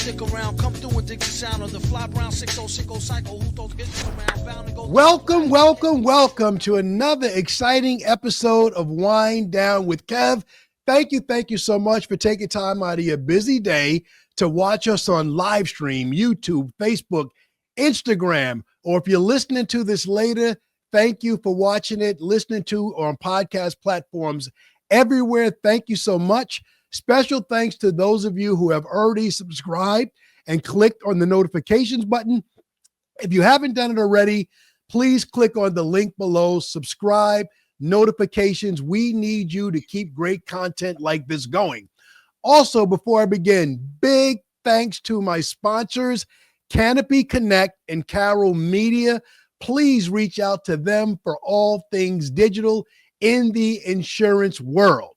stick around, come through and dig the sound of the fly brown 6060 cycle. Who throws hits around, bound to go. Welcome to another exciting episode of Wine Down with Kev. Thank you so much for taking time out of your busy day to watch us on live stream, YouTube, Facebook, Instagram, or if you're listening to this later, thank you for watching it, listening to, or on podcast platforms everywhere. Thank you so much. Special thanks to those of you who have already subscribed and clicked on the notifications button. If you haven't done it already, please click on the link below, subscribe, notifications. We need you to keep great content like this going. Also, before I begin, big thanks to my sponsors, Canopy Connect and Carol Media. Please reach out to them for all things digital in the insurance world.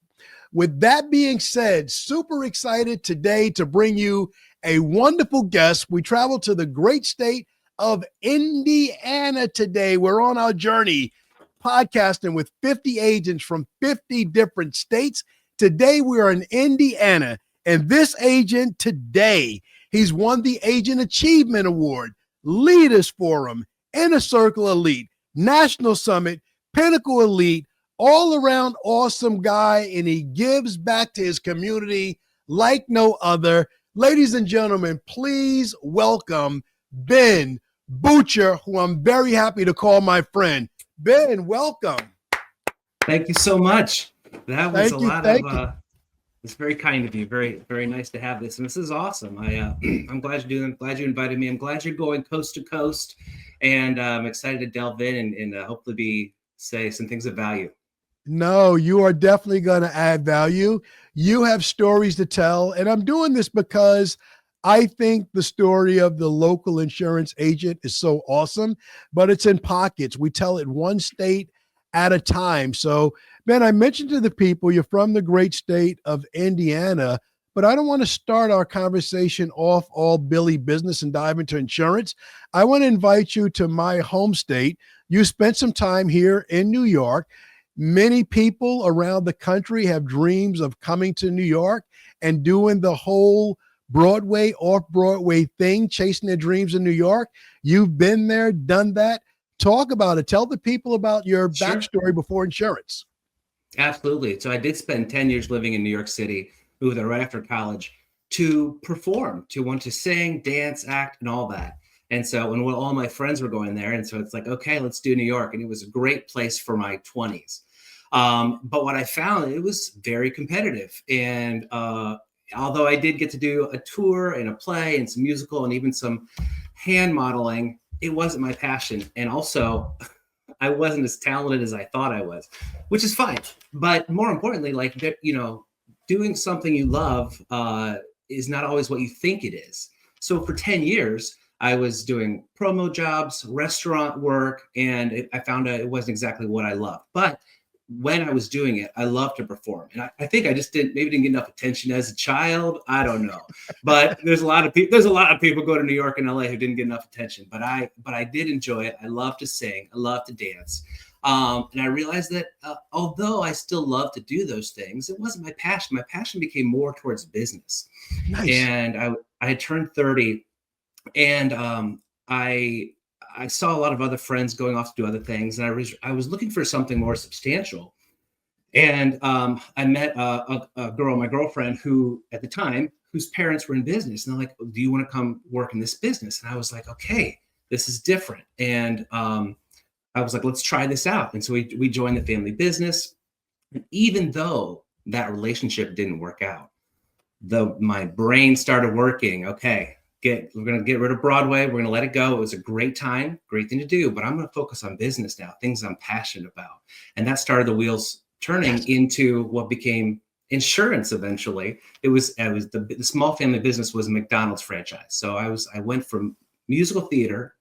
With that being said, super excited today to bring you a wonderful guest. We travel to the great state of Indiana today. We're on our journey podcasting with 50 agents from 50 different states. Today we are in Indiana, and this agent today, he's won the Agent Achievement Award, Leaders Forum, Inner Circle Elite, National Summit, Pinnacle Elite, all around awesome guy, and he gives back to his community like no other. Ladies and gentlemen, please welcome Ben Bucher, who I'm very happy to call my friend. Ben, welcome. Thank you so much. That was it's very kind of you. Very, very nice to have this. And this is awesome. I'm glad you're doing it. I'm glad you invited me. I'm glad you're going coast to coast. And I'm excited to delve in and hopefully say some things of value. No, you are definitely going to add value. You have stories to tell. And I'm doing this because I think the story of the local insurance agent is so awesome, but it's in pockets. We tell it one state at a time. So, Ben, I mentioned to the people, you're from the great state of Indiana, but I don't want to start our conversation off all Billy business and dive into insurance. I want to invite you to my home state. You spent some time here in New York. Many people around the country have dreams of coming to New York and doing the whole Broadway, off-Broadway thing, chasing their dreams in New York. You've been there, done that. Talk about it. Tell the people about your backstory before insurance. Absolutely. So I did spend 10 years living in New York City, moved there right after college to perform, to want to sing, dance, act, and all that. And so when all my friends were going there, and so it's like, okay, let's do New York. And it was a great place for my 20s. But what I found, it was very competitive. And although I did get to do a tour and a play and some musical and even some hand modeling, it wasn't my passion. And also, I wasn't as talented as I thought I was, which is fine. But more importantly, doing something you love is not always what you think it is. So for 10 years, I was doing promo jobs, restaurant work, and I found out it wasn't exactly what I loved. But when I was doing it, I loved to perform. And I think I just didn't get enough attention as a child. I don't know. But there's a lot of people go to New York and LA who didn't get enough attention. But I did enjoy it. I love to sing. I love to dance. And I realized that although I still love to do those things, it wasn't my passion. My passion became more towards business. Nice. And I had turned 30, and I saw a lot of other friends going off to do other things, and I was looking for something more substantial. And I met a girl, my girlfriend, who at the time, whose parents were in business. And they're like, do you want to come work in this business? And I was like, okay, this is different. And I was like, let's try this out. And so we joined the family business. And even though that relationship didn't work out, my brain started working. Okay, we're going to get rid of Broadway. We're going to let it go. It was a great time, great thing to do, but I'm going to focus on business now, things I'm passionate about. And that started the wheels turning into what became insurance eventually. The small family business was a McDonald's franchise. So I went from musical theater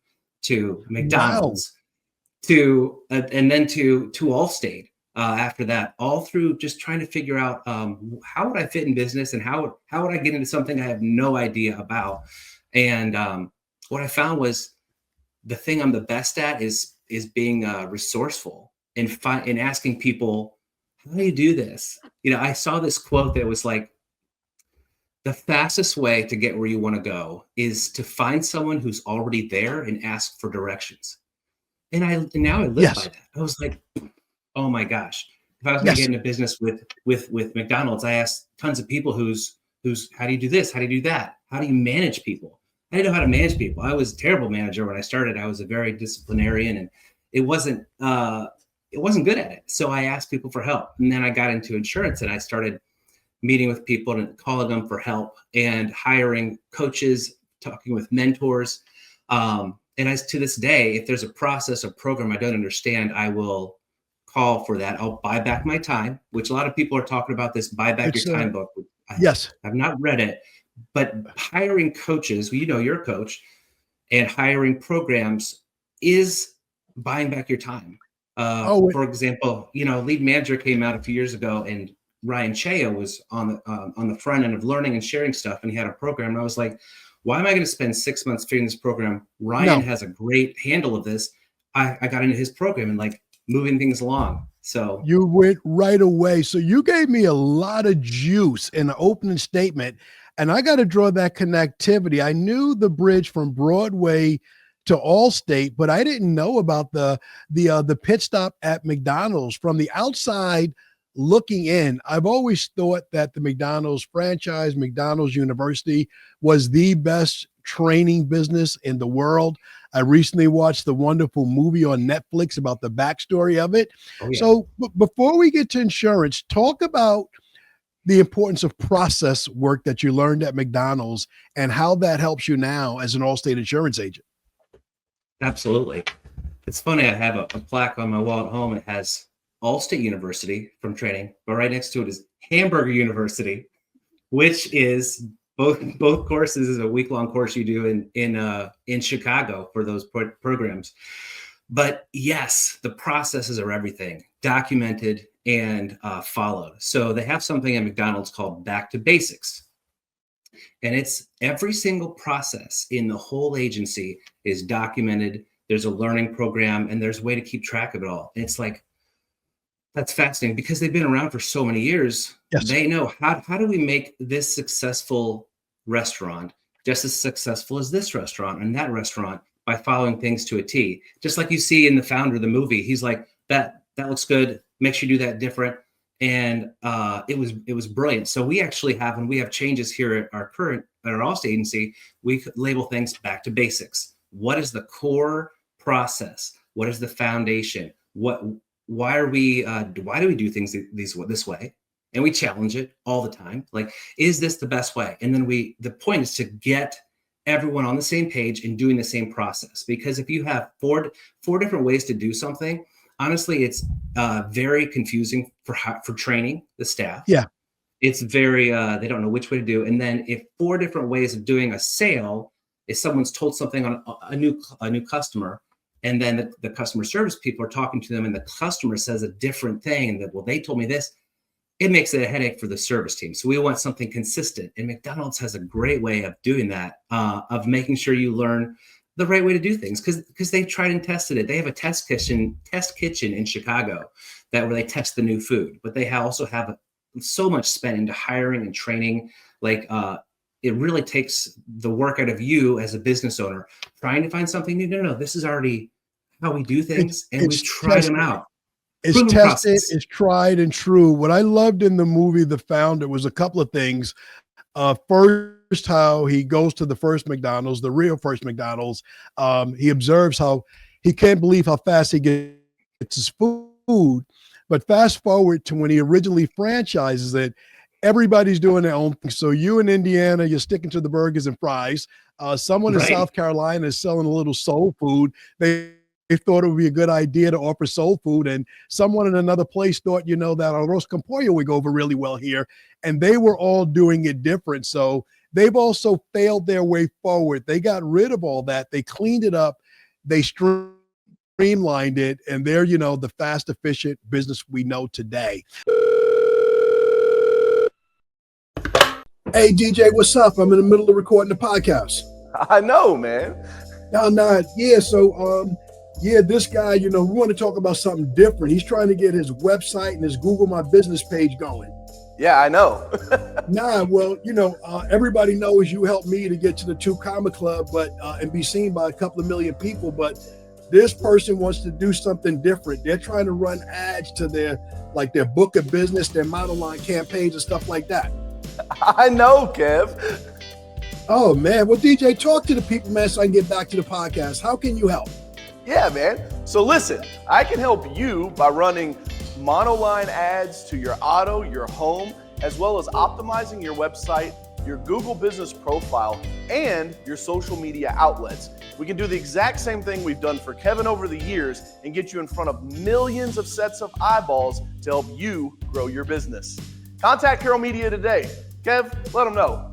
to McDonald's to Allstate. After that, all through just trying to figure out how would I fit in business and how would I get into something I have no idea about. And what I found was the thing I'm the best at is being resourceful and asking people, how do you do this? I saw this quote that was like, the fastest way to get where you want to go is to find someone who's already there and ask for directions. And now I live by Yes. that. I was like, oh my gosh. If I was going to Yes. get into business with McDonald's, I asked tons of people who's how do you do this? How do you do that? How do you manage people? I didn't know how to manage people. I was a terrible manager when I started. I was a very disciplinarian, and it wasn't good at it. So I asked people for help. And then I got into insurance, and I started meeting with people and calling them for help and hiring coaches, talking with mentors. And as to this day, if there's a process or program I don't understand, I will call for that. I'll buy back my time, which a lot of people are talking about this buy back It's, your time book. Yes. I've not read it, but hiring coaches, you're a coach, and hiring programs is buying back your time. For example, Lead Manager came out a few years ago, and Ryan Chea was on the front end of learning and sharing stuff, and he had a program. And I was like, why am I going to spend 6 months figuring this program? Ryan has a great handle of this. I got into his program and like moving things along. So you went right away. So you gave me a lot of juice in the opening statement, and I got to draw that connectivity. I knew the bridge from Broadway to Allstate, but I didn't know about the pit stop at McDonald's. From the outside looking in, I've always thought that the McDonald's franchise, McDonald's University, was the best training business in the world. I recently watched the wonderful movie on Netflix about the backstory of it. Oh, yeah. So before we get to insurance, talk about the importance of process work that you learned at McDonald's and how that helps you now as an Allstate insurance agent. Absolutely. It's funny. I have a plaque on my wall at home. It has Allstate University from training, but right next to it is Hamburger University, which is both courses is a week-long course you do in Chicago for those programs. But yes, the processes are everything, documented and followed. So they have something at McDonald's called Back to Basics. And it's every single process in the whole agency is documented. There's a learning program, and there's a way to keep track of it all. And it's like, that's fascinating because they've been around for so many years. Yes. They know how do we make this successful restaurant just as successful as this restaurant and that restaurant by following things to a T. Just like you see in the founder of the movie, he's like, that looks good. Make sure you do that different. And it was brilliant. So we actually have, when we have changes here at our Allstate agency, we label things back to basics. What is the core process? What is the foundation? Why do we do things this way? And we challenge it all the time. Like, is this the best way? And then the point is to get everyone on the same page and doing the same process. Because if you have four different ways to do something, honestly, it's very confusing for training the staff. Yeah. It's very, they don't know which way to do. And then if 4 different ways of doing a sale, if someone's told something on a new customer, and then the customer service people are talking to them and the customer says a different thing, and that, well, they told me this, it makes it a headache for the service team. So we want something consistent. And McDonald's has a great way of doing that, of making sure you learn the right way to do things, because they've tried and tested it. They have a test kitchen in Chicago where they test the new food, but they also have so much spent into hiring and training. Like it really takes the work out of you as a business owner trying to find something new. No, this is already how we do things, and we've tried them out. It's tested, it's tried and true. What I loved in the movie The Founder was a couple of things. First, how he goes to the first McDonald's, the real first McDonald's. He observes how he can't believe how fast he gets his food. But fast forward to when he originally franchises it, everybody's doing their own thing. So you in Indiana, you're sticking to the burgers and fries. Someone in South Carolina is selling a little soul food. They thought it would be a good idea to offer soul food. And someone in another place thought, that arroz con pollo would go over really well here. And they were all doing it different. So they've also failed their way forward. They got rid of all that. They cleaned it up. They streamlined it. And they're, the fast, efficient business we know today. Hey, DJ, what's up? I'm in the middle of recording the podcast. I know, man. No. Yeah. So, this guy, we want to talk about something different. He's trying to get his website and his Google My Business page going. Yeah, I know. Nah, well, everybody knows you helped me to get to the 2 Comma Club, but and be seen by a couple of million people. But this person wants to do something different. They're trying to run ads to their book of business, their model line campaigns and stuff like that. I know, Kev. Oh man, well, DJ, talk to the people, man, so I can get back to the podcast. How can you help? Yeah, man. So listen, I can help you by running monoline ads to your auto, your home, as well as optimizing your website, your Google business profile, and your social media outlets. We can do the exact same thing we've done for Kevin over the years and get you in front of millions of sets of eyeballs to help you grow your business. Contact Carroll Media today. Kev, let them know.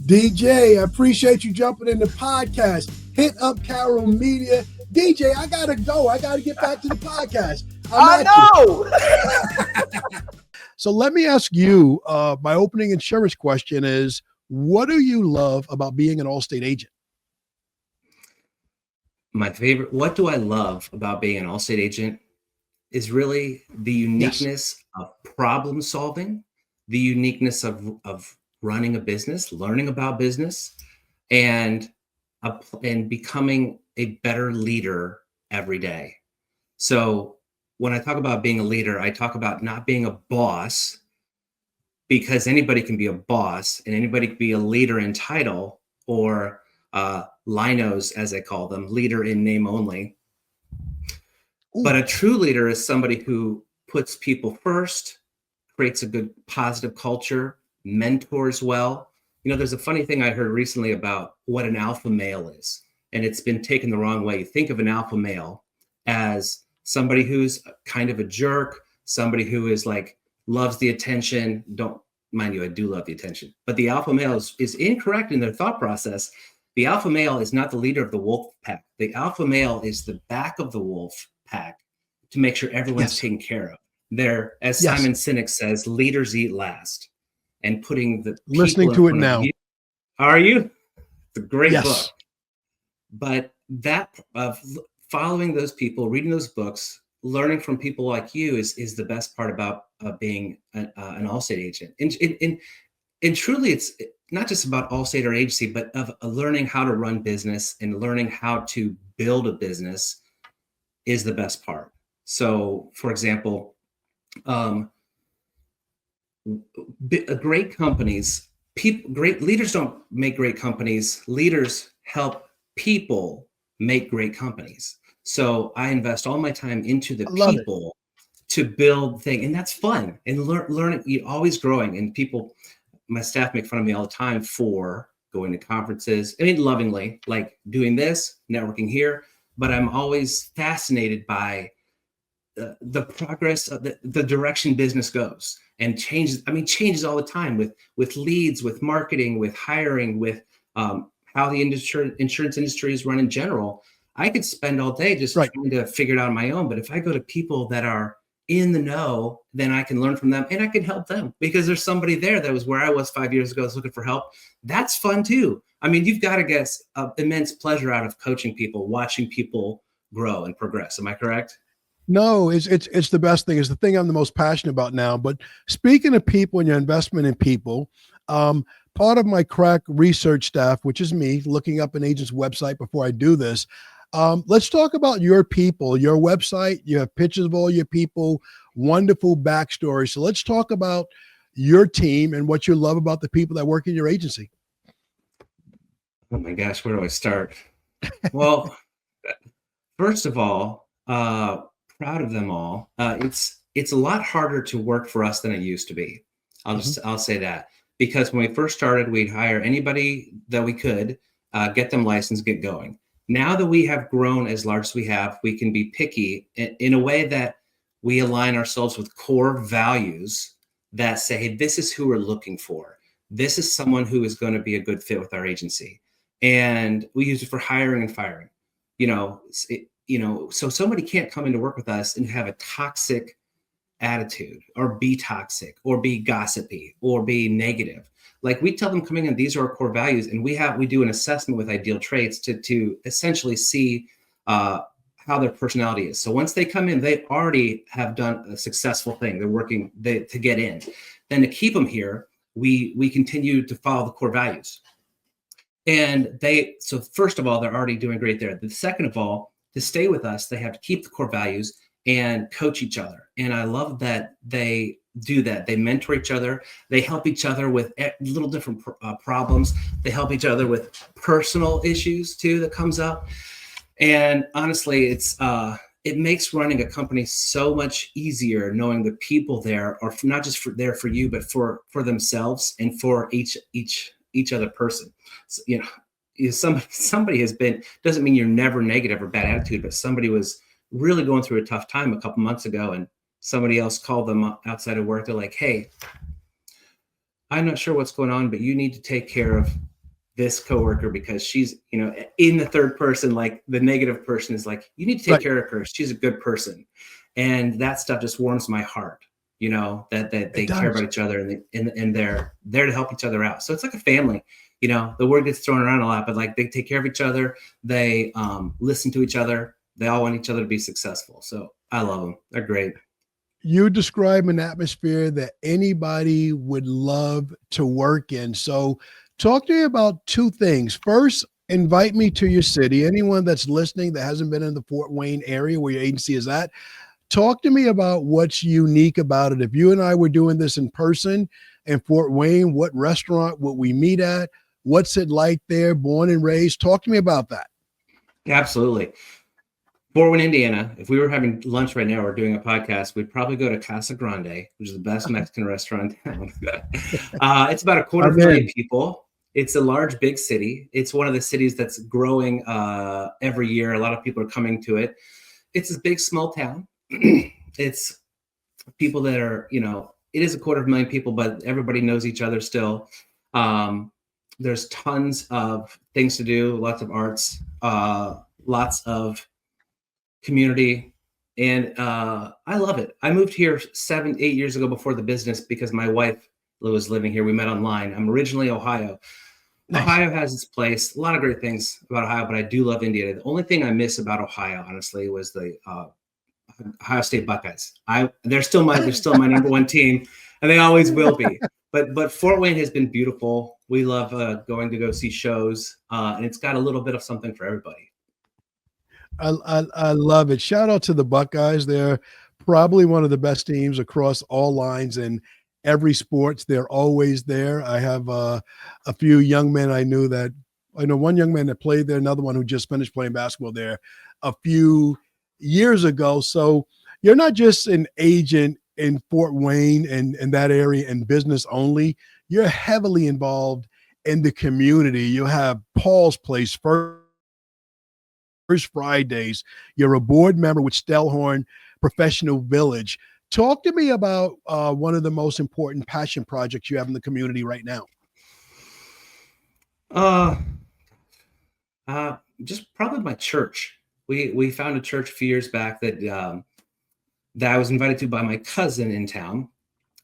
DJ, I appreciate you jumping in the podcast. Hit up Carroll Media. DJ, I gotta go. I gotta get back to the podcast. I know. So let me ask you, my opening insurance question is, what do you love about being an Allstate agent? What do I love about being an Allstate agent is really the uniqueness of problem solving, the uniqueness of running a business, learning about business, and becoming a better leader every day. So when I talk about being a leader, I talk about not being a boss, because anybody can be a boss and anybody can be a leader in title, or linos, as I call them, leader in name only. Ooh. But a true leader is somebody who puts people first, creates a good positive culture, mentors well. There's a funny thing I heard recently about what an alpha male is, and it's been taken the wrong way. You think of an alpha male as somebody who's kind of a jerk, somebody who is loves the attention. Don't mind you, I do love the attention, but the alpha male is incorrect in their thought process. The alpha male is not the leader of the wolf pack. The alpha male is the back of the wolf pack to make sure everyone's taken care of. They're, as Simon Sinek says, leaders eat last, and putting the listening to it now. Are you? It's a great book. But that of following those people, reading those books, learning from people like you is the best part about being an Allstate agent. And truly, it's not just about Allstate or agency, but of learning how to run business and learning how to build a business is the best part. So, for example, great companies, great leaders don't make great companies. Leaders help people make great companies. So I invest all my time into the people to build things, and that's fun. And learning, you're always growing. And people, my staff make fun of me all the time for going to conferences. I mean, lovingly, like doing this, networking here. But I'm always fascinated by the progress of the direction business goes, and changes. I mean, changes all the time with leads, with marketing, with hiring, with how the insurance industry is run in general. I could spend all day just trying to figure it out on my own. But if I go to people that are in the know, then I can learn from them and I can help them, because there's somebody there that was where I was 5 years ago, I was looking for help. That's fun too. I mean, you've got to get immense pleasure out of coaching people, watching people grow and progress. Am I correct? No, it's the best thing. It's the thing I'm the most passionate about now. But speaking of people and your investment in people, part of my crack research staff, which is me, looking up an agent's website before I do this. Let's talk about your people, your website. You have pictures of all your people, wonderful backstory. So let's talk about your team and what you love about the people that work in your agency. Oh my gosh, where do I start? Well, first of all, proud of them all. It's a lot harder to work for us than it used to be. I'll say that, because when we first started, we'd hire anybody that we could, get them licensed, get going. Now that we have grown as large as we have, we can be picky in a way that we align ourselves with core values that say, hey, this is who we're looking for. This is someone who is going to be a good fit with our agency. And we use it for hiring and firing. So somebody can't come in to work with us and have a toxic attitude, or be toxic, or be gossipy, or be negative. Like, we tell them coming in, these are our core values, and we do an assessment with ideal traits to essentially see how their personality is. So once they come in, they already have done a successful thing. They're working to get in. then to keep them here, we continue to follow the core values. And so first of all, they're already doing great there. The second of all, to stay with us, they have to keep the core values and coach each other. And I love that they do that. They mentor each other. They help each other with little different problems. They help each other with personal issues too that comes up. And honestly, it makes running a company so much easier knowing the people there are not just there for you, but for themselves and for each other person. So, somebody has been, doesn't mean you're never negative or bad attitude, but somebody was really going through a tough time a couple months ago, and somebody else called them outside of work. They're like, hey, I'm not sure what's going on, but you need to take care of this coworker because she's, in the third person, like the negative person is like, you need to take care of her. She's a good person. And that stuff just warms my heart, that they care about each other and they're there to help each other out. So it's like a family. The word gets thrown around a lot, but like they take care of each other. They listen to each other. They all want each other to be successful. So I love them. They're great. You describe an atmosphere that anybody would love to work in. So talk to me about two things. First, invite me to your city. Anyone that's listening that hasn't been in the Fort Wayne area where your agency is at, talk to me about what's unique about it. If you and I were doing this in person in Fort Wayne, what restaurant would we meet at? What's it like there, born and raised? Talk to me about that. Absolutely. Fort Wayne, Indiana, if we were having lunch right now or doing a podcast, we'd probably go to Casa Grande, which is the best Mexican restaurant in town. It's about 250,000 people. It's a large, big city. It's one of the cities that's growing every year. A lot of people are coming to it. It's a big, small town. It's people that are, it is 250,000 people, but everybody knows each other still. There's tons of things to do, lots of arts, lots of community. And I love it. I moved here 7-8 years ago before the business because my wife was living here. We met online. I'm originally Ohio. Nice. Ohio has its place. A lot of great things about Ohio, but I do love Indiana. The only thing I miss about Ohio, honestly, was the Ohio State Buckeyes. They're still my number one team, and they always will be. But Fort Wayne has been beautiful. We love going to go see shows, and it's got a little bit of something for everybody. I love it. Shout out to the Buckeyes. They're probably one of the best teams across all lines in every sports. They're always there. I have a few young men I know one young man that played there, another one who just finished playing basketball there a few years ago. So you're not just an agent in Fort Wayne and that area and business only. You're heavily involved in the community. You have Paul's Place, First Fridays. You're a board member with Stellhorn Professional Village. Talk to me about one of the most important passion projects you have in the community right now. Just probably my church. We found a church a few years back that I was invited to by my cousin in town.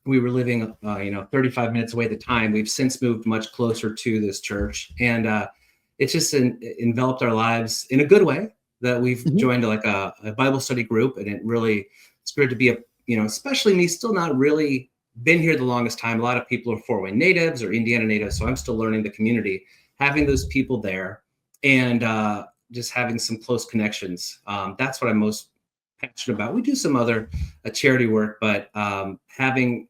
We were living, 35 minutes away at the time. We've since moved much closer to this church, and it's just enveloped our lives in a good way. That we've joined a Bible study group, and it's great to be especially me, still not really been here the longest time. A lot of people are Fort Wayne natives or Indiana natives, so I'm still learning the community. Having those people there and just having some close connections, that's what I'm most passionate about. We do some other charity work, but having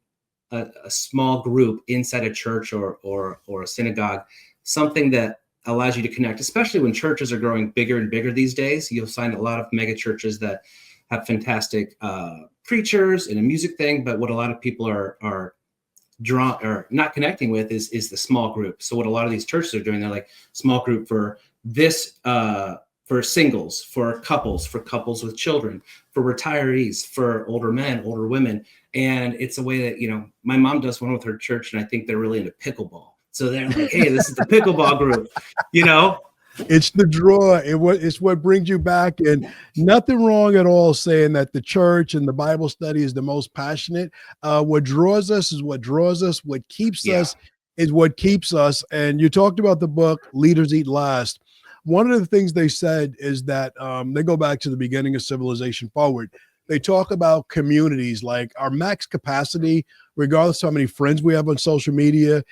a small group inside a church or a synagogue, something that allows you to connect, especially when churches are growing bigger and bigger these days. You'll find a lot of mega churches that have fantastic preachers and a music thing, but what a lot of people are drawn or not connecting with is the small group. So what a lot of these churches are doing, they're like small group for this, for singles, for couples with children, for retirees, for older men, older women. And it's a way that, my mom does one with her church, and I think they're really into pickleball. So they're like, hey, this is the pickleball group, It's the draw. It's what brings you back, and nothing wrong at all saying that the church and the Bible study is the most passionate. What draws us is what draws us. What keeps us is what keeps us. And you talked about the book, Leaders Eat Last. One of the things they said is that they go back to the beginning of civilization forward. they talk about communities, like our max capacity, regardless of how many friends we have on social media.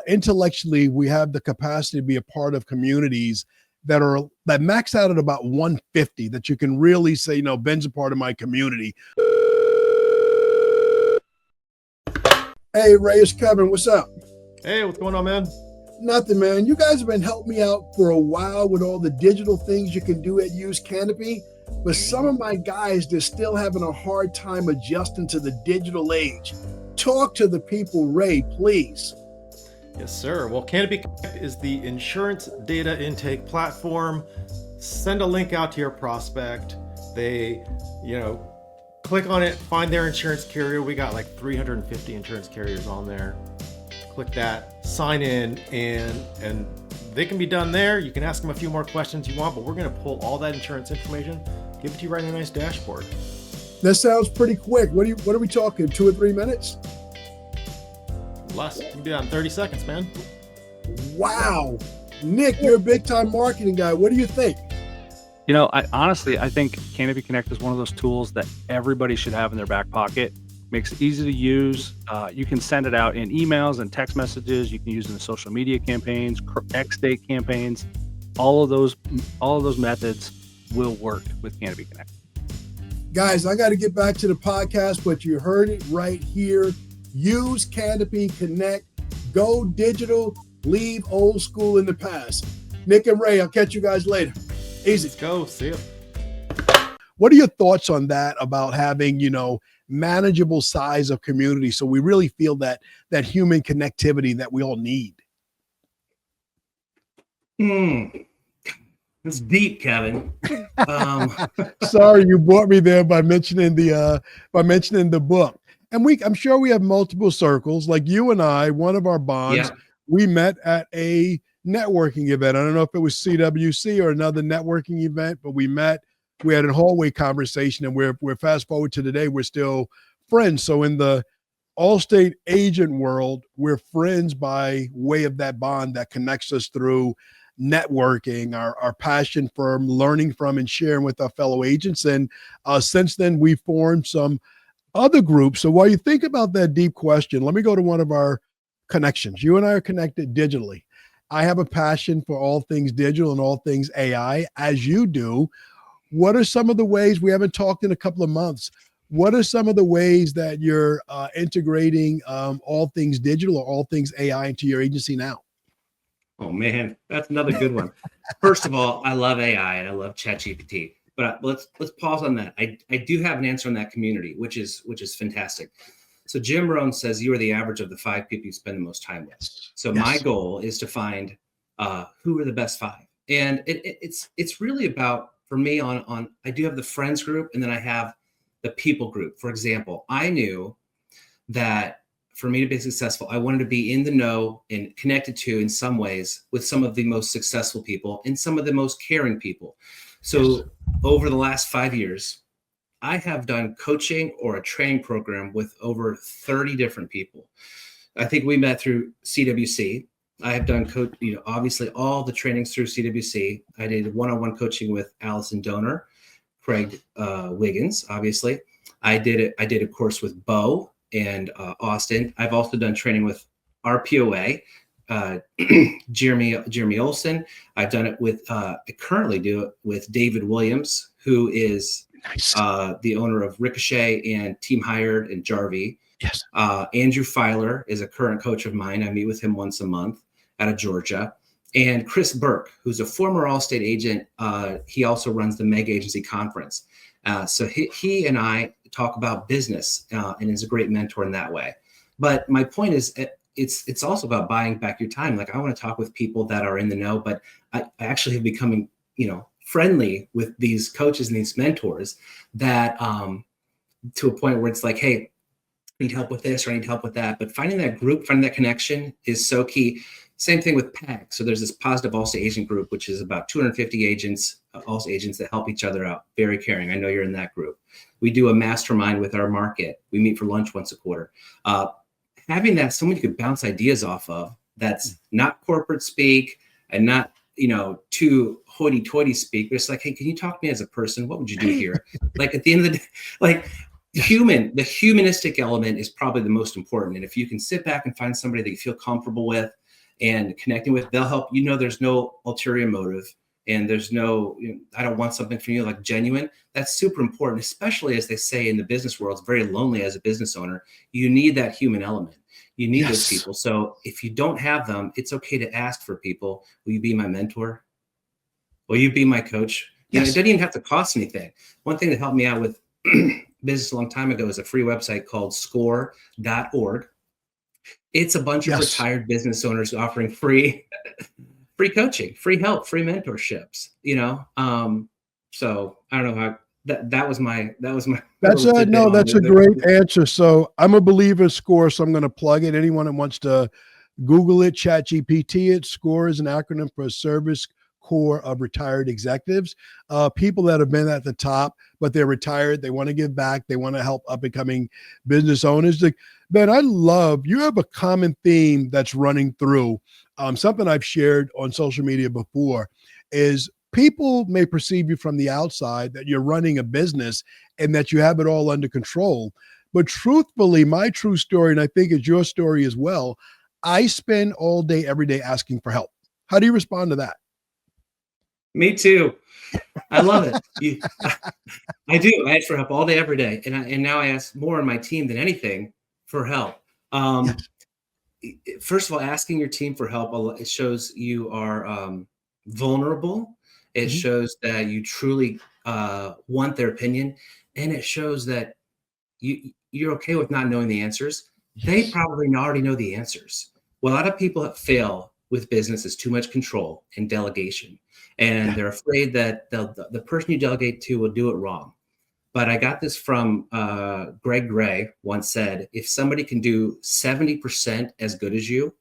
Intellectually, we have the capacity to be a part of communities that max out at about 150, that you can really say, Ben's a part of my community. Hey, Ray, it's Kevin. What's up? Hey, what's going on, man? Nothing, man. You guys have been helping me out for a while with all the digital things you can do at Use Canopy, but some of my guys, they're still having a hard time adjusting to the digital age. Talk to the people, Ray, please. Yes, sir. Well, Canopy Connect is the insurance data intake platform. Send a link out to your prospect. They, click on it, find their insurance carrier. We got like 350 insurance carriers on there. Click that, sign in, and they can be done there. You can ask them a few more questions you want, but we're going to pull all that insurance information, give it to you right in a nice dashboard. That sounds pretty quick. What are we talking? 2 or 3 minutes? Less. You can do that in 30 seconds, man. Wow. Nick, you're a big time marketing guy. What do you think? I think Canopy Connect is one of those tools that everybody should have in their back pocket. Makes it easy to use. You can send it out in emails and text messages. You can use it in social media campaigns, X-Date campaigns. All of those methods will work with Canopy Connect. Guys, I got to get back to the podcast, but you heard it right here. Use Canopy Connect. Go digital. Leave old school in the past. Nick and Ray, I'll catch you guys later. Easy. Let's go. See ya. What are your thoughts on that, about having, manageable size of community, so we really feel that human connectivity that we all need? It's deep, Kevin. Sorry, you brought me there by mentioning the book. And I'm sure we have multiple circles. Like you and I, one of our bonds, we met at a networking event. I don't know if it was CWC or another networking event, but we met. We had a hallway conversation, and we're fast forward to today. We're still friends. So in the Allstate agent world, we're friends by way of that bond that connects us through networking, our passion for learning from and sharing with our fellow agents. And since then, we formed some other groups. So while you think about that deep question, let me go to one of our connections. You and I are connected digitally. I have a passion for all things digital and all things AI, as you do. What are some of the ways, we haven't talked in a couple of months, what are some of the ways that you're integrating all things digital or all things AI into your agency now? Oh man, that's another good one. First of all, I love AI and I love ChatGPT, but let's pause on that. I do have an answer on that community, which is fantastic. So Jim Rohn says you are the average of the 5 people you spend the most time with. So my goal is to find who are the best 5. And it's really about, for me, on I do have the friends group, and then I have the people group. For example, I knew that for me to be successful, I wanted to be in the know and connected to, in some ways, with some of the most successful people and some of the most caring people. So over the last 5 years, I have done coaching or a training program with over 30 different people. I think we met through CWC. I have done obviously all the trainings through CWC. I did one-on-one coaching with Allison Donor, Craig Wiggins, obviously. I did a course with Bo and Austin. I've also done training with RPOA, Jeremy Olson. I've done it with, I currently do it with David Williams, who is the owner of Ricochet and Team Hired and Jarvie. Yes. Andrew Filer is a current coach of mine. I meet with him once a month out of Georgia. And Chris Burke, who's a former Allstate agent. He also runs the Meg Agency Conference. So he and I talk about business and is a great mentor in that way. But my point is, it's also about buying back your time. Like, I want to talk with people that are in the know, but I actually have becoming, friendly with these coaches and these mentors that to a point where it's like, hey, I need help with this or I need help with that. But finding that group, finding that connection is so key. Same thing with PAG. So there's this Positive Allstate Agent group, which is about 250 agents, Allstate agents that help each other out. Very caring. I know you're in that group. We do a mastermind with our market. We meet for lunch once a quarter. Having that, someone you could bounce ideas off of, that's not corporate speak and not, too hoity-toity speak, but it's like, hey, can you talk to me as a person? What would you do here? Like at the end of the day, like the humanistic element is probably the most important. And if you can sit back and find somebody that you feel comfortable with and connecting with, they'll help. There's no ulterior motive, and there's no, I don't want something from you, like genuine. That's super important, especially as they say in the business world, it's very lonely as a business owner. You need that human element. You need those people. So if you don't have them, it's okay to ask for people. Will you be my mentor? Will you be my coach? It doesn't even have to cost anything. One thing that helped me out with business a long time ago is a free website called score.org. It's a bunch of retired business owners offering free coaching, free help, free mentorships, so I don't know how that was my that's a great answer. So I'm a believer of SCORE, so I'm going to plug it. Anyone that wants to Google it, ChatGPT it. SCORE is an acronym for Service Corps of Retired Executives, people that have been at the top, but they're retired. They want to give back. They want to help up and coming business owners. Ben, you have a common theme that's running through. Something I've shared on social media before is people may perceive you from the outside that you're running a business and that you have it all under control. But truthfully, my true story, and I think it's your story as well, I spend all day, every day asking for help. How do you respond to that? Me too. I love it. I do. I ask for help all day, every day. And now I ask more on my team than anything for help. First of all, asking your team for help, it shows you are vulnerable. It shows that you truly want their opinion. And it shows that you're okay with not knowing the answers. They probably already know the answers. Well, a lot of people that fail with business is too much control and delegation. And they're afraid that the person you delegate to will do it wrong. But I got this from Greg Gray once said, if somebody can do 70% as good as you,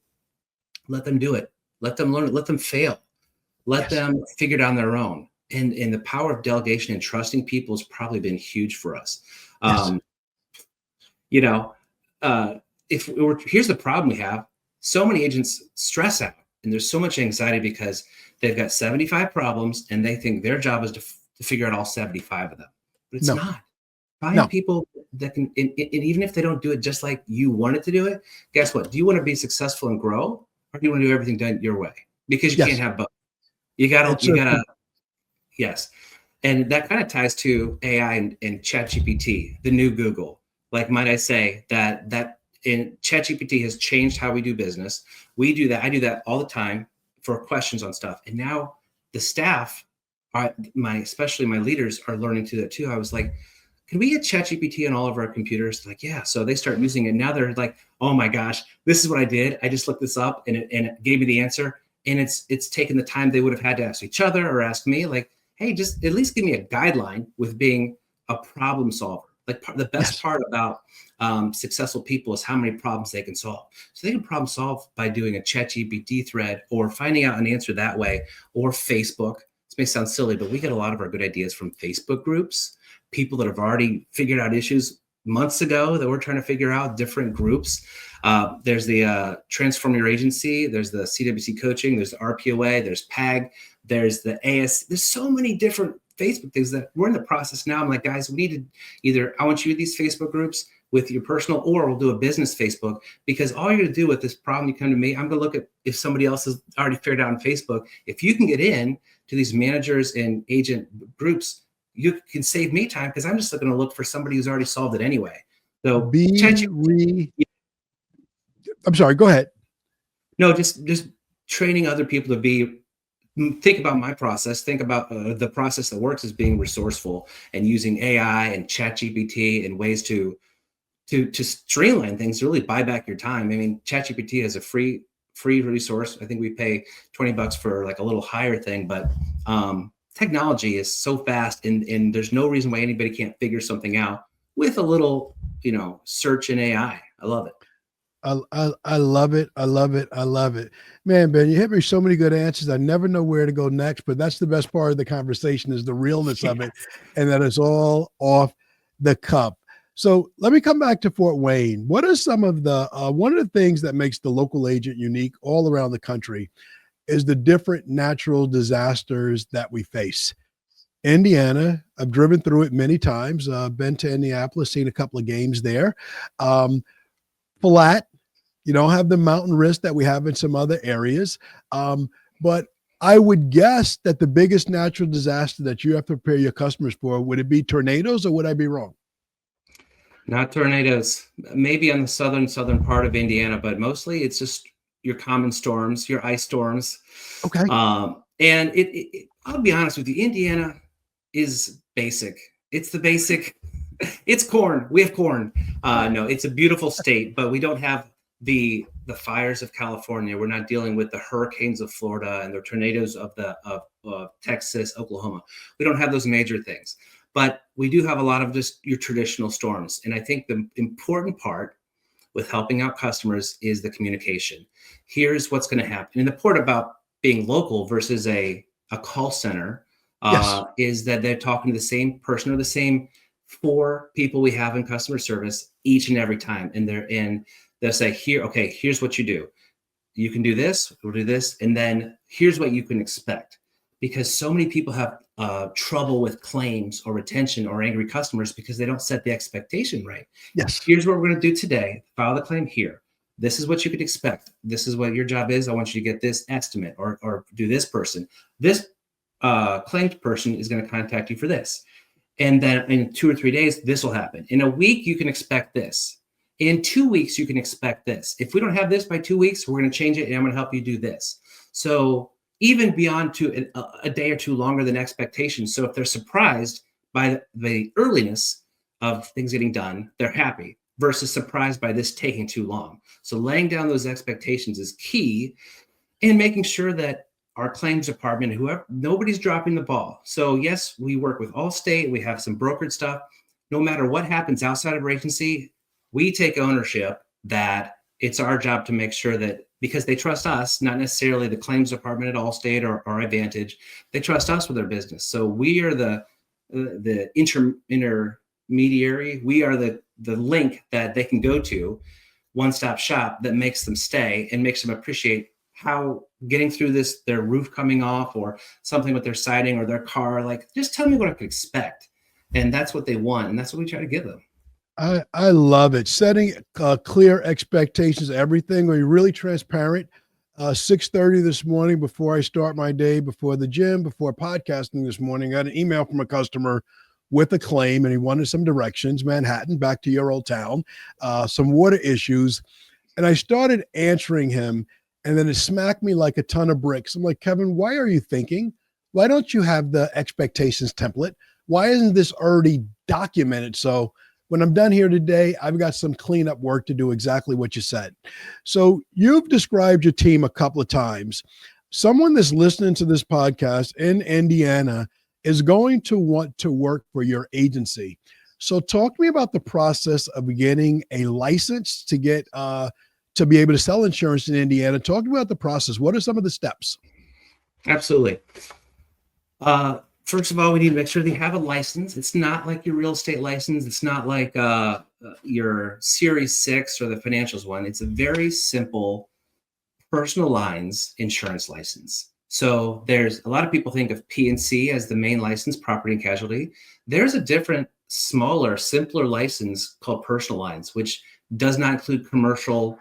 let them do it. Let them learn it. Let them fail. Let them figure it out on their own. And the power of delegation and trusting people has probably been huge for us. Here's the problem we have. So many agents stress out, and there's so much anxiety because they've got 75 problems and they think their job is to figure out all 75 of them. But it's not. Find people that can, and even if they don't do it just like you wanted to do it, guess what? Do you want to be successful and grow, or do you want to do everything done your way? Because you can't have both. You gotta, And that kind of ties to AI and ChatGPT, the new Google. Like, might I say that in ChatGPT has changed how we do business. We do that. I do that all the time for questions on stuff. And now the staff, especially my leaders, are learning to do that too. I was like, can we get ChatGPT on all of our computers? Like, yeah. So they start using it. Now they're like, oh my gosh, this is what I did. I just looked this up and it gave me the answer. And it's taken the time they would have had to ask each other or ask me, like, hey, just at least give me a guideline with being a problem solver. Like, the best part about successful people is how many problems they can solve. So they can problem solve by doing a ChatGPT thread or finding out an answer that way, or Facebook. This may sound silly, but we get a lot of our good ideas from Facebook groups, people that have already figured out issues months ago that we're trying to figure out, different groups. There's the Transform Your Agency, there's the CWC Coaching, there's the RPOA, there's PAG, there's the AS. There's so many different Facebook things that we're in the process now. I'm like, guys, we need to either, I want you to these Facebook groups with your personal, or we'll do a business Facebook, because all you're going to do with this problem, you come to me, I'm going to look at if somebody else has already figured out on Facebook. If you can get in to these managers and agent groups, you can save me time, because I'm just going to look for somebody who's already solved it anyway. So I'm sorry, go ahead. No, just training other people to think about my process, think about the process that works as being resourceful and using AI and ChatGPT and ways to streamline things, to really buy back your time. I mean, ChatGPT is a free resource. I think we pay $20 for like a little higher thing, but technology is so fast, and there's no reason why anybody can't figure something out with a little, search in AI. I love it. I love it. I love it. I love it. Man, Ben, you hit me so many good answers. I never know where to go next, but that's the best part of the conversation, is the realness of it, and that it's all off the cuff. So let me come back to Fort Wayne. What are some of the, one of the things that makes the local agent unique all around the country is the different natural disasters that we face. Indiana, I've driven through it many times. Been to Indianapolis, seen a couple of games there. Flat, you don't have the mountain risk that we have in some other areas. But I would guess that the biggest natural disaster that you have to prepare your customers for, would it be tornadoes, or would I be wrong? Not tornadoes, maybe on the southern part of Indiana, but mostly it's just your common storms, your ice storms. Okay. And I'll be honest with you, Indiana is basic. It's the basic. It's corn. We have corn. No, it's a beautiful state, but we don't have the fires of California. We're not dealing with the hurricanes of Florida and the tornadoes of Texas, Oklahoma. We don't have those major things, but we do have a lot of just your traditional storms. And I think the important part with helping out customers is the communication. Here's what's going to happen. And the part about being local versus a call center is that they're talking to the same person or the same 4 people we have in customer service each and every time. And they'll say, here's what you do. You can do this, we'll do this. And then here's what you can expect. Because so many people have trouble with claims or retention or angry customers because they don't set the expectation right. Yes. Here's what we're going to do today. File the claim here. This is what you could expect. This is what your job is. I want you to get this estimate or do this person. This claimed person is going to contact you for this. And then in 2 or 3 days, this will happen. In a week, you can expect this. In 2 weeks, you can expect this. If we don't have this by 2 weeks, we're going to change it and I'm going to help you do this. So even beyond a day or two longer than expectations. So if they're surprised by the earliness of things getting done, they're happy versus surprised by this taking too long. So laying down those expectations is key and making sure that our claims department, nobody's dropping the ball. So yes, we work with Allstate. We have some brokered stuff. No matter what happens outside of our agency, we take ownership that it's our job to make sure that, because they trust us, not necessarily the claims department at Allstate or Advantage, they trust us with their business. So we are the intermediary. We are the link that they can go to, one-stop shop that makes them stay and makes them appreciate how getting through this, their roof coming off or something with their siding or their car, like, just tell me what I could expect. And that's what they want. And that's what we try to give them. I love it. Setting clear expectations, everything. We're really transparent. 6:30 this morning, before I start my day, before the gym, before podcasting this morning, I got an email from a customer with a claim, and he wanted some directions. Manhattan, back to your old town, some water issues. And I started answering him, and then it smacked me like a ton of bricks. I'm like, Kevin, why are you thinking? Why don't you have the expectations template? Why isn't this already documented? So when I'm done here today, I've got some cleanup work to do, exactly what you said. So you've described your team a couple of times. Someone that's listening to this podcast in Indiana is going to want to work for your agency. So talk to me about the process of getting a license to get to be able to sell insurance in Indiana. Talk to me about the process. What are some of the steps? Absolutely. First of all, we need to make sure they have a license. It's not like your real estate license. It's not like your Series 6 or the financials one. It's a very simple personal lines insurance license. So there's a lot of people think of P&C as the main license, property and casualty. There's a different, smaller, simpler license called personal lines, which does not include commercial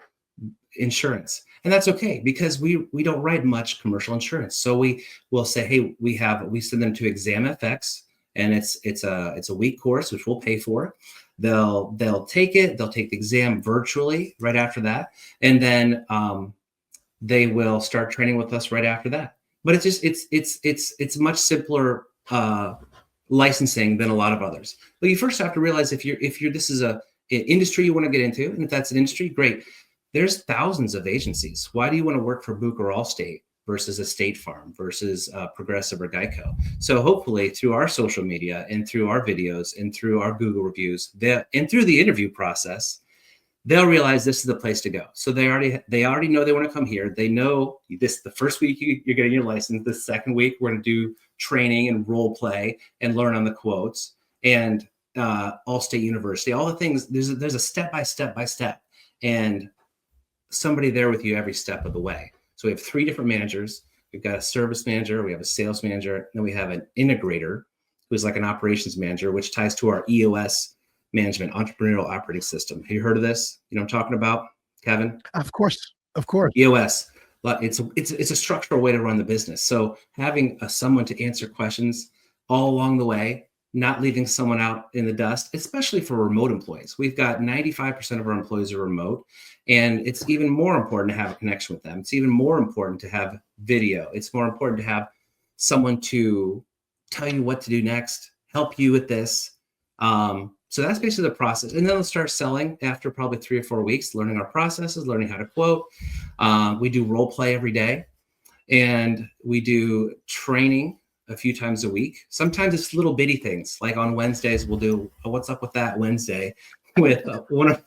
insurance. And that's okay, because we don't write much commercial insurance. So we will say, hey, we send them to ExamFX, and it's a week course, which we'll pay for. They'll take it. They'll take the exam virtually right after that. And then they will start training with us right after that. But it's much simpler licensing than a lot of others. But you first have to realize if this is an industry you want to get into, and if that's an industry, great. There's thousands of agencies. Why do you want to work for Bucher or Allstate versus a State Farm versus Progressive or Geico? So hopefully through our social media and through our videos and through our Google reviews and through the interview process, they'll realize this is the place to go. So they already know they want to come here. They know this, the first week you're getting your license. The second week, we're going to do training and role play and learn on the quotes and Allstate University, all the things. There's a step by step and somebody there with you every step of the way. So we have 3 different managers We've got a service manager, we have a sales manager, then we have an integrator who's like an operations manager, which ties to our EOS management, entrepreneurial operating system. Have you heard of this? You know what I'm talking about, Kevin? Of course. Of course. EOS. It's a structural way to run the business. So having someone to answer questions all along the way, not leaving someone out in the dust, especially for remote employees. We've got 95% of our employees are remote, and it's even more important to have a connection with them. It's even more important to have video. It's more important to have someone to tell you what to do next, help you with this. So that's basically the process. And then we'll start selling after probably 3 or 4 weeks, learning our processes, learning how to quote. We do role play every day, and we do training a few times a week. Sometimes it's little bitty things, like on Wednesdays we'll do a What's Up With That Wednesday with one of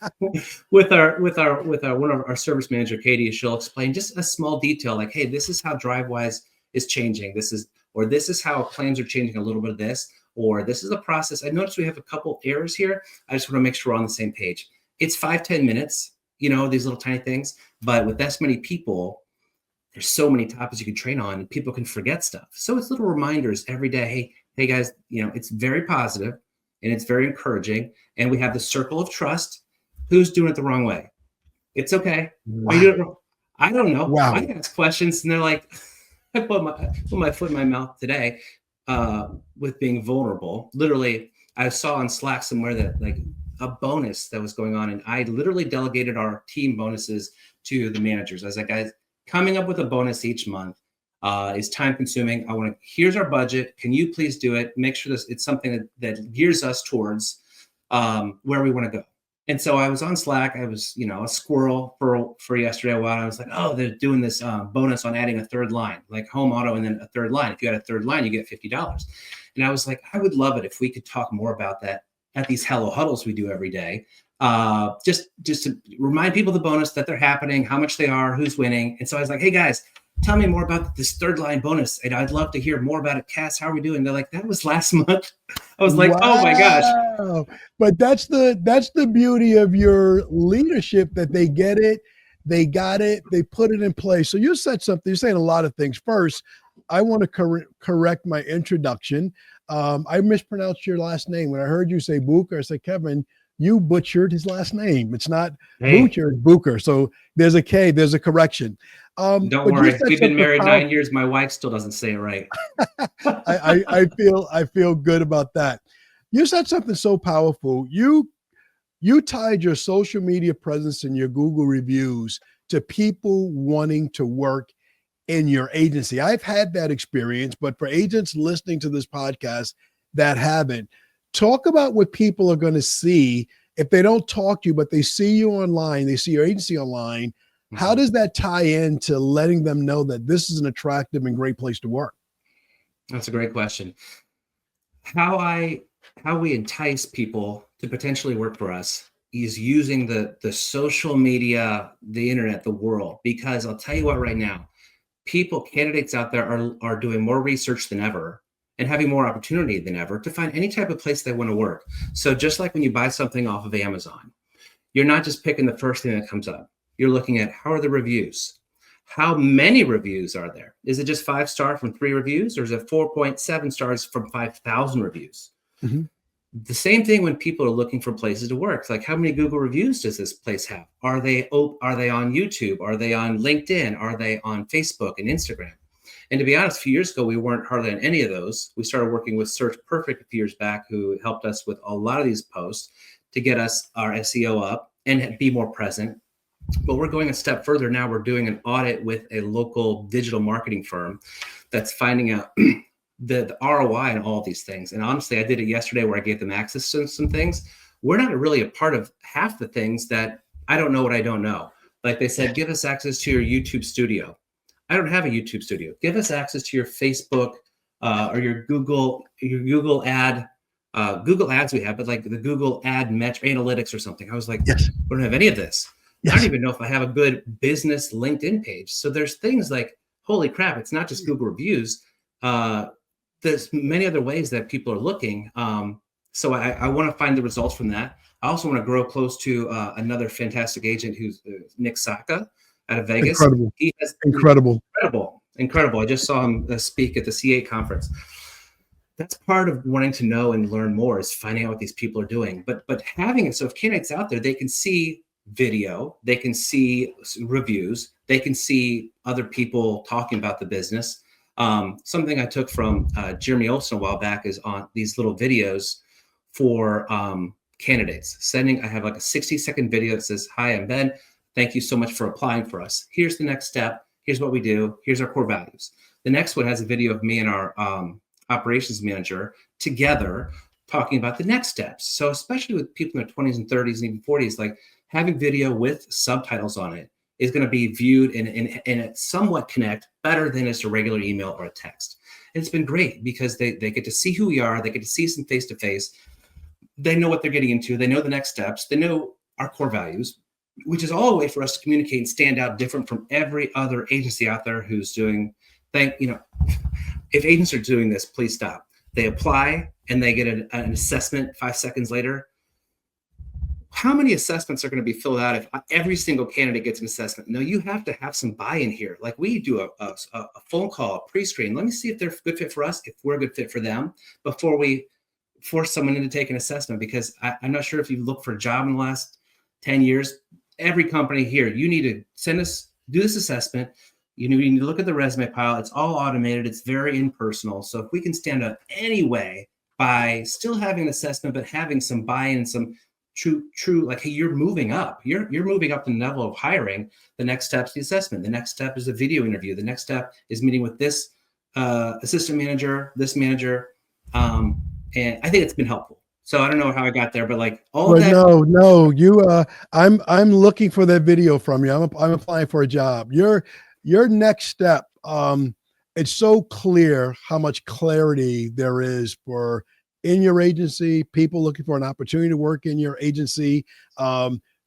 our service manager, Katie. She'll explain just a small detail, like, hey, this is how DriveWise is changing. This is how claims are changing a little bit of this, or this is a process. I noticed we have a couple errors here. I just want to make sure we're on the same page. It's 5-10 minutes, these little tiny things, but with this many people, there's so many topics you can train on, and people can forget stuff. So it's little reminders every day. Hey guys, it's very positive and it's very encouraging. And we have the circle of trust. Who's doing it the wrong way? It's okay. Wow. Are you doing it wrong? I don't know. Wow. I ask questions and they're like, I put my foot in my mouth today with being vulnerable. Literally, I saw on Slack somewhere that like a bonus that was going on, and I literally delegated our team bonuses to the managers. I was like, guys, coming up with a bonus each month is time consuming. Here's our budget. Can you please do it? Make sure it's something that gears us towards where we want to go. And so I was on Slack. I was, a squirrel for yesterday a while. I was like, oh, they're doing this bonus on adding a third line, like home auto and then a third line. If you add a third line, you get $50. And I was like, I would love it if we could talk more about that at these Hello Huddles we do every day. Just to remind people the bonus, that they're happening, how much they are, who's winning. And so I was like, hey guys, tell me more about this third line bonus. And I'd love to hear more about it. Cass, how are we doing? They're like, that was last month. I was like, wow. Oh my gosh. But that's the beauty of your leadership, that they get it, they got it, they put it in place. So you said something, you're saying a lot of things. First, I want to correct my introduction. I mispronounced your last name. When I heard you say Bucher, I said, Kevin, you butchered his last name. It's not Bucher, it's Bucher. So there's a K, there's a correction. Don't worry. We've been married 9 years. My wife still doesn't say it right. I feel good about that. You said something so powerful. You tied your social media presence and your Google reviews to people wanting to work in your agency. I've had that experience, but for agents listening to this podcast that haven't, talk about what people are going to see if they don't talk to you, but they see you online, they see your agency online. Mm-hmm. How does that tie into letting them know that this is an attractive and great place to work? That's a great question. How we entice people to potentially work for us is using the social media, the internet, the world, because I'll tell you what, right now, candidates out there are doing more research than ever and having more opportunity than ever to find any type of place they want to work. So just like when you buy something off of Amazon, you're not just picking the first thing that comes up. You're looking at, how are the reviews? How many reviews are there? Is it just 5-star from 3 reviews, or is it 4.7 stars from 5,000 reviews? Mm-hmm. The same thing when people are looking for places to work. Like, how many Google reviews does this place have? Are they on YouTube? Are they on LinkedIn? Are they on Facebook and Instagram? And to be honest, a few years ago, we weren't hardly on any of those. We started working with Search Perfect a few years back, who helped us with a lot of these posts to get us our SEO up and be more present. But we're going a step further now. We're doing an audit with a local digital marketing firm that's finding out the ROI on all these things. And honestly, I did it yesterday where I gave them access to some things. We're not really a part of half the things that I don't know what I don't know. Like they said, give us access to your YouTube studio. I don't have a YouTube studio. Give us access to your Facebook or your Google ad. Google ads we have, but like the Google ad analytics or something. I was like, yes. We don't have any of this. Yes. I don't even know if I have a good business LinkedIn page. So there's things like, holy crap, it's not just Google reviews. There's many other ways that people are looking. So I want to find the results from that. I also want to grow close to another fantastic agent who's Nick Saka out of Vegas. Incredible. Incredible. Incredible. I just saw him speak at the C8 conference. That's part of wanting to know and learn more, is finding out what these people are doing. But having it, so if candidates out there, they can see video, they can see reviews, they can see other people talking about the business. Something I took from Jeremy Olson a while back is on these little videos for candidates. I have like a 60-second video that says, "Hi, I'm Ben. Thank you so much for applying for us. Here's the next step. Here's what we do. Here's our core values." The next one has a video of me and our operations manager together talking about the next steps. So especially with people in their 20s and 30s and even 40s, like having video with subtitles on it is going to be viewed and somewhat connect better than just a regular email or a text. And it's been great because they get to see who we are. They get to see us in face-to-face. They know what they're getting into. They know the next steps. They know our core values, which is all a way for us to communicate and stand out different from every other agency out there who's doing, if agents are doing this, please stop. They apply and they get an assessment 5 seconds later. How many assessments are going to be filled out if every single candidate gets an assessment? No, you have to have some buy-in here. Like we do a phone call, a pre-screen. Let me see if they're a good fit for us, if we're a good fit for them, before we force someone in to take an assessment. Because I'm not sure if you've looked for a job in the last 10 years. Every company here, you need to do this assessment. You need to look at the resume pile. It's all automated. It's very impersonal. So if we can stand out anyway by still having an assessment, but having some buy-in, some true, like, hey, you're moving up. You're moving up the level of hiring. The next step's the assessment. The next step is a video interview. The next step is meeting with this assistant manager, this manager. And I think it's been helpful. So I don't know how I got there, but like all that. No, you. I'm looking for that video from you. I'm applying for a job. Your next step. It's so clear how much clarity there is in your agency. People looking for an opportunity to work in your agency.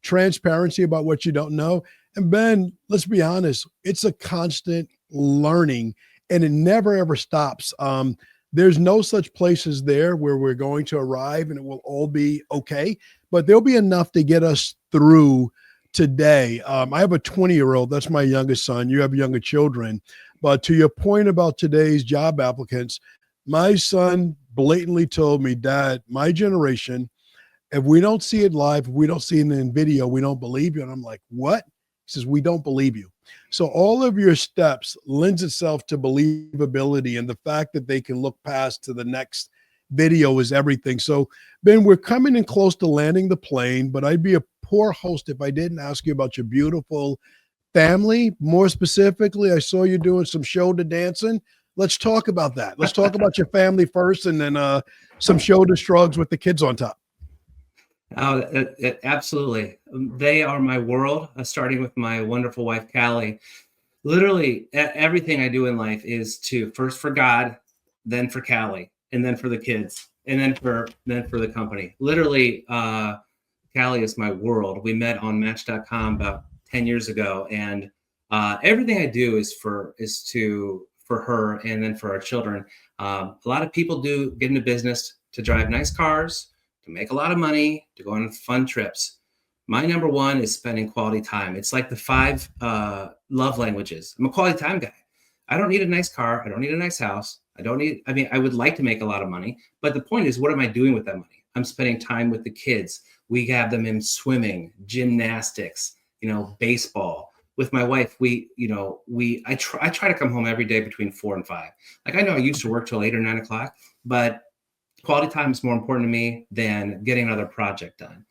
Transparency about what you don't know. And Ben, let's be honest. It's a constant learning, and it never ever stops. There's no such places there where we're going to arrive and it will all be okay, but there'll be enough to get us through today. I have a 20-year-old. That's my youngest son. You have younger children. But to your point about today's job applicants, my son blatantly told me, "Dad, my generation, if we don't see it live, if we don't see it in video, we don't believe you." And I'm like, "What?" He says, "We don't believe you." So all of your steps lends itself to believability, and the fact that they can look past to the next video is everything. So Ben, we're coming in close to landing the plane, but I'd be a poor host if I didn't ask you about your beautiful family. More specifically, I saw you doing some shoulder dancing. Let's talk about that. Let's talk about your family first, and then some shoulder shrugs with the kids on top. Oh, absolutely. They are my world, starting with my wonderful wife, Callie. Literally, everything I do in life is to first for God, then for Callie, and then for the kids, and then for the company. Literally, Callie is my world. We met on Match.com about 10 years ago, and everything I do is for her and then for our children. A lot of people get into business to drive nice cars, to make a lot of money, to go on fun trips. My number one is spending quality time. It's like the 5 love languages. I'm a quality time guy. I don't need a nice car. I don't need a nice house. I would like to make a lot of money, but the point is, what am I doing with that money? I'm spending time with the kids. We have them in swimming, gymnastics, baseball. With my wife, I try to come home every day between 4 and 5. Like, I know I used to work till 8 or 9 o'clock, but quality time is more important to me than getting another project done.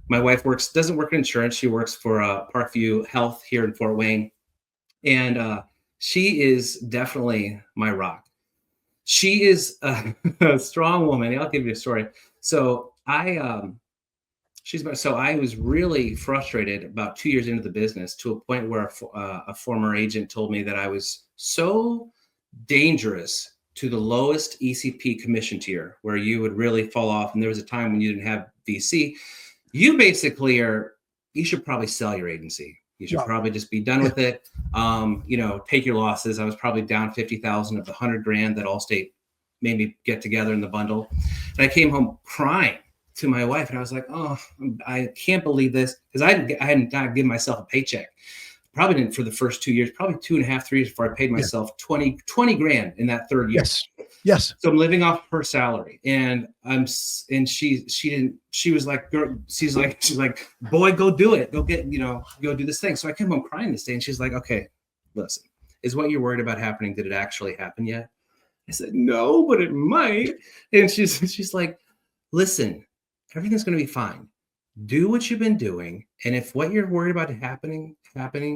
My wife doesn't work in insurance. She works for Parkview Health here in Fort Wayne. And she is definitely my rock. She is a strong woman. I'll give you a story. So I was really frustrated about 2 years into the business, to a point where a former agent told me that I was so dangerous to the lowest ECP commission tier, where you would really fall off. And there was a time when you didn't have VC. You basically you should probably sell your agency. You should probably just be done with it. Take your losses. I was probably down 50,000 of the $100,000 that Allstate made me get together in the bundle. And I came home crying to my wife, and I was like, "Oh, I can't believe this," because I had not given myself a paycheck probably didn't for the first 2 years, probably 2.5, 3 years before I paid myself 20 grand in that third year. Yes. So I'm living off her salary, and she was like, girl, she's like, boy, go do it. Go do this thing. So I came home crying this day, and she's like, okay, listen, is what you're worried about happening? Did it actually happen yet? I said, no, but it might. And she's like, listen, everything's going to be fine. Do what you've been doing. And if what you're worried about happening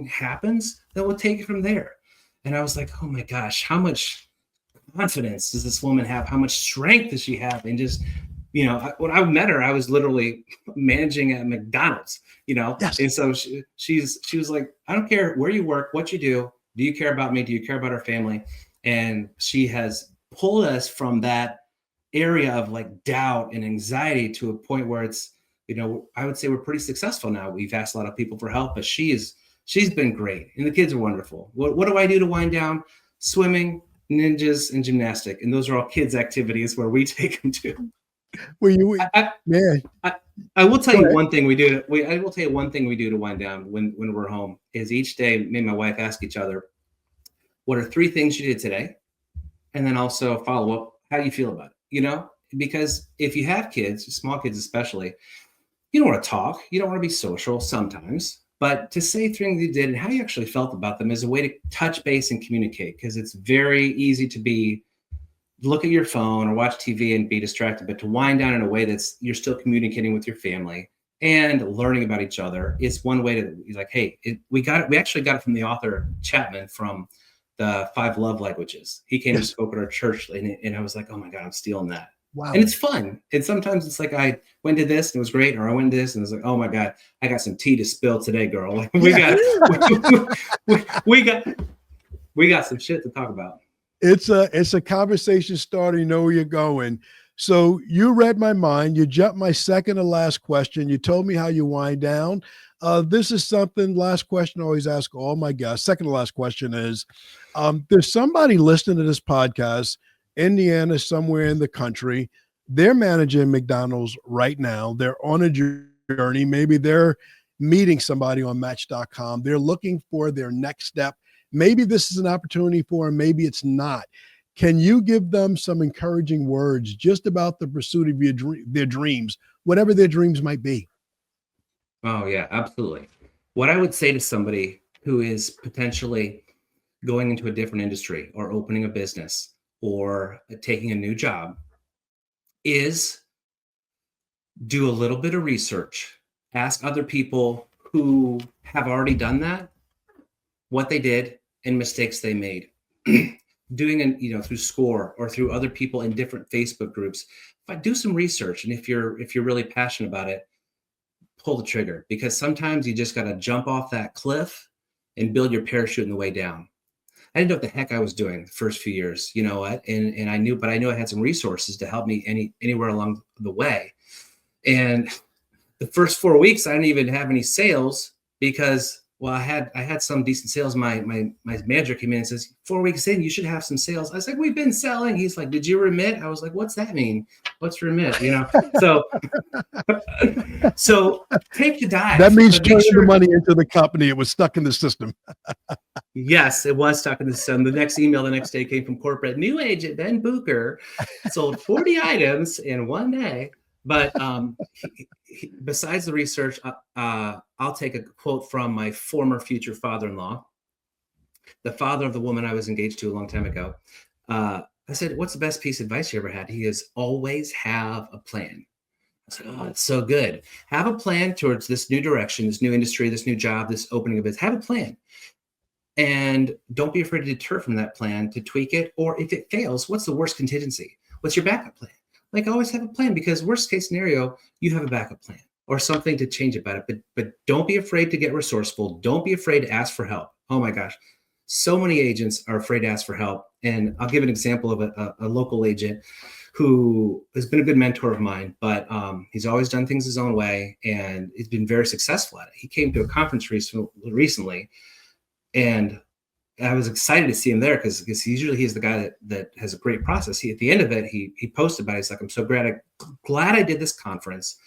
happens, then we'll take it from there. And I was like, oh my gosh, how much confidence does this woman have? How much strength does she have? And just, when I met her, I was literally managing at McDonald's, Yes. And so she was like, I don't care where you work, what you do. Do you care about me? Do you care about our family? And she has pulled us from that area of like doubt and anxiety to a point where it's, I would say we're pretty successful now. We've asked a lot of people for help, but she's been great. And the kids are wonderful. What do I do to wind down? Swimming, ninjas, and gymnastic. And those are all kids' activities where we take them to. Well, I will tell you one thing we do. I will tell you one thing we do to wind down when we're home is each day, me and my wife ask each other, what are 3 things you did today? And then also follow up, how do you feel about it? Because if you have kids, small kids especially, you don't want to talk. You don't want to be social sometimes. But to say things you did and how you actually felt about them is a way to touch base and communicate, because it's very easy to look at your phone or watch TV and be distracted, but to wind down in a way that's you're still communicating with your family and learning about each other is one way to be like, hey, we actually got it from the author Chapman from the 5 Love Languages. He came and spoke at our church, and I was like, oh my God, I'm stealing that. Wow. And it's fun. And sometimes it's like, I went to this and it was great, or I went to this and it was like, oh my God, I got some tea to spill today, girl. Like we got some shit to talk about. It's a conversation starter. You know where you're going. So you read my mind. You jumped my second to last question. You told me how you wind down. This is something, last question I always ask all my guests. Second to last question is, there's somebody listening to this podcast, Indiana, somewhere in the country. They're managing McDonald's right now. They're on a journey. Maybe they're meeting somebody on Match.com. They're looking for their next step. Maybe this is an opportunity for them. Maybe it's not. Can you give them some encouraging words just about the pursuit of their dreams, whatever their dreams might be? Oh, yeah, absolutely. What I would say to somebody who is potentially going into a different industry or opening a business or taking a new job is do a little bit of research. Ask other people who have already done that, what they did and mistakes they made. Doing it, through SCORE or through other people in different Facebook groups. But do some research, and if you're really passionate about it, pull the trigger, because sometimes you just got to jump off that cliff and build your parachute on the way down. I didn't know what the heck I was doing the first few years, you know what? And I knew I had some resources to help me anywhere along the way. And the first 4 weeks, I didn't even have any sales because, well, I had some decent sales. My manager came in and says, 4 weeks in, you should have some sales. I was like, we've been selling. He's like, did you remit? I was like, what's that mean? What's remit? So take the dive. That means turning the money into the company. It was stuck in the system. Yes, it was stuck in the system. The next email the next day came from corporate. New agent Ben Bucher sold 40 items in one day. But besides the research, I'll take a quote from my former future father-in-law, the father of the woman I was engaged to a long time ago. I said, what's the best piece of advice you ever had? He is, always have a plan. I said, oh, it's so good. Have a plan towards this new direction, this new industry, this new job, this opening of business. Have a plan. And don't be afraid to deter from that plan, to tweak it. Or if it fails, what's the worst contingency? What's your backup plan? Like, always have a plan, because worst case scenario, you have a backup plan or something to change about it. But don't be afraid to get resourceful. Don't be afraid to ask for help. Oh my gosh. So many agents are afraid to ask for help. And I'll give an example of a local agent who has been a good mentor of mine, but he's always done things his own way, and he's been very successful at it. He came to a conference recently, and I was excited to see him there because usually he's the guy that has a great process. At the end of it, he posted about it. He's like, I'm so glad I did this conference.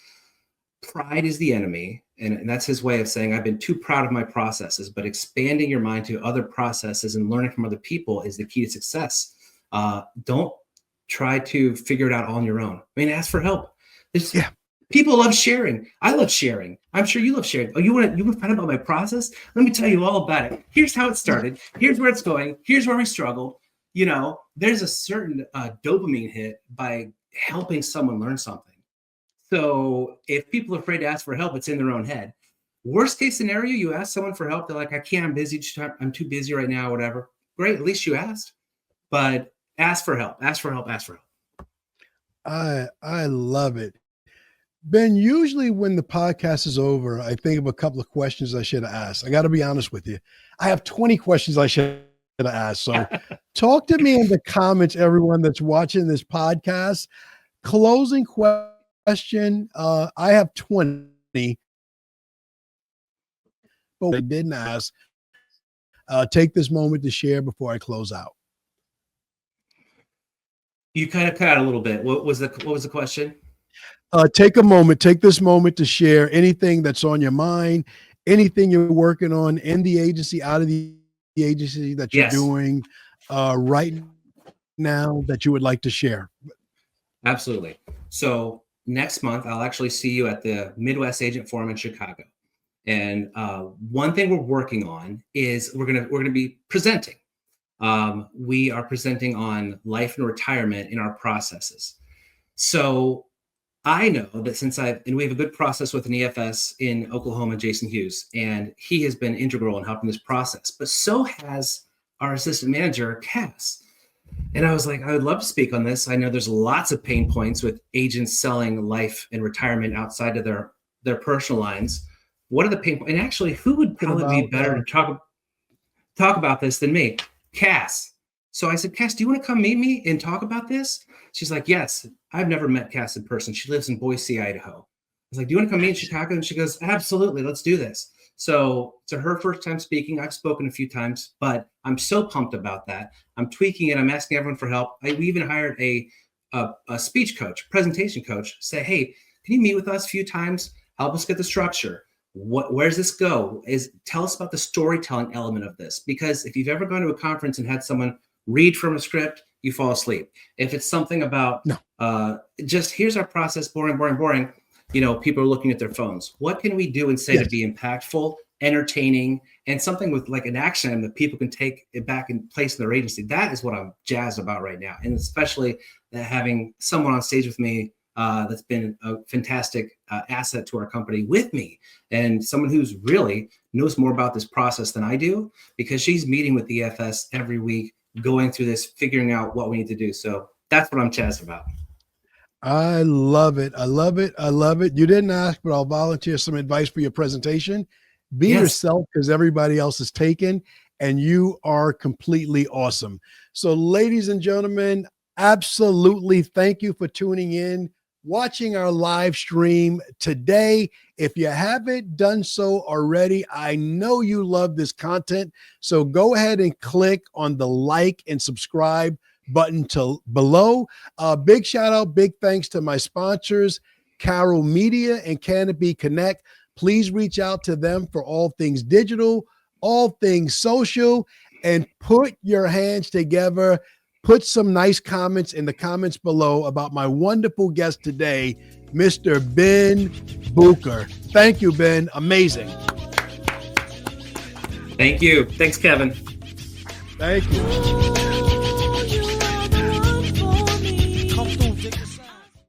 pride is the enemy. And that's his way of saying, I've been too proud of my processes, but expanding your mind to other processes and learning from other people is the key to success. Don't try to figure it out on your own. I mean, ask for help. People love sharing. I love sharing. I'm sure you love sharing. Oh, you want to find out about my process? Let me tell you all about it. Here's how it started. Here's where it's going. Here's where we struggled. You know, there's a certain dopamine hit by helping someone learn something. So if people are afraid to ask for help, it's in their own head. Worst case scenario, you ask someone for help. They're like, I can't, I'm busy. I'm too busy right now, whatever. Great. At least you asked. But ask for help. Ask for help. Ask for help. I love it. Ben, usually when the podcast is over, I think of a couple of questions I should have asked. I got to be honest with you. I have 20 questions I should have asked. So talk to me in the comments, everyone that's watching this podcast. Closing question. I have 20, but I didn't ask. Take this moment to share before I close out. You kind of cut out a little bit. What was the question? Take this moment to share anything that's on your mind, anything you're working on in the agency, out of the agency that you're doing right now that you would like to share. Absolutely. So next month, I'll actually see you at the Midwest Agent Forum in Chicago. And one thing we're working on is we're gonna be presenting. We are presenting on life and retirement in our processes. So I know that and we have a good process with an EFS in Oklahoma, Jason Hughes, and he has been integral in helping this process, but so has our assistant manager, Cass. And I was like, I would love to speak on this. I know there's lots of pain points with agents selling life and retirement outside of their personal lines. What are the pain points? And actually, who would probably be better to talk about this than me? Cass. So I said, Cass, do you want to come meet me and talk about this? She's like, yes. I've never met Cass in person. She lives in Boise, Idaho. I was like, do you want to come meet in Chicago? And she goes, absolutely. Let's do this. So it's her first time speaking. I've spoken a few times, but I'm so pumped about that. I'm tweaking it. I'm asking everyone for help. We even hired a speech coach, presentation coach, say, hey, can you meet with us a few times? Help us get the structure. Where's this go? Tell us about the storytelling element of this. Because if you've ever gone to a conference and had someone read from a script, you fall asleep. If it's something about just here's our process, boring, people are looking at their phones. What can we do and say to be impactful, entertaining, and something with like an action item that people can take it back and place in their agency? That is what I'm jazzed about right now. And especially having someone on stage with me that's been a fantastic asset to our company with me, and someone who's really knows more about this process than I do, because she's meeting with the EFS every week, going through this, figuring out what we need to do. So that's what I'm jazzed about. I love it. I love it. I love it. You didn't ask, but I'll volunteer some advice for your presentation. Be yourself, because everybody else is taken, and you are completely awesome. So ladies and gentlemen, absolutely thank you for tuning in, watching our live stream today. If you haven't done so already, I know you love this content. So go ahead and click on the like and subscribe button below. Big shout out, big thanks to my sponsors, Carol Media and Canopy Connect. Please reach out to them for all things digital, all things social, and put your hands together. Put some nice comments in the comments below about my wonderful guest today, Mr. Ben Bucher. Thank you, Ben. Amazing. Thank you. Thanks, Kevin. Thank you.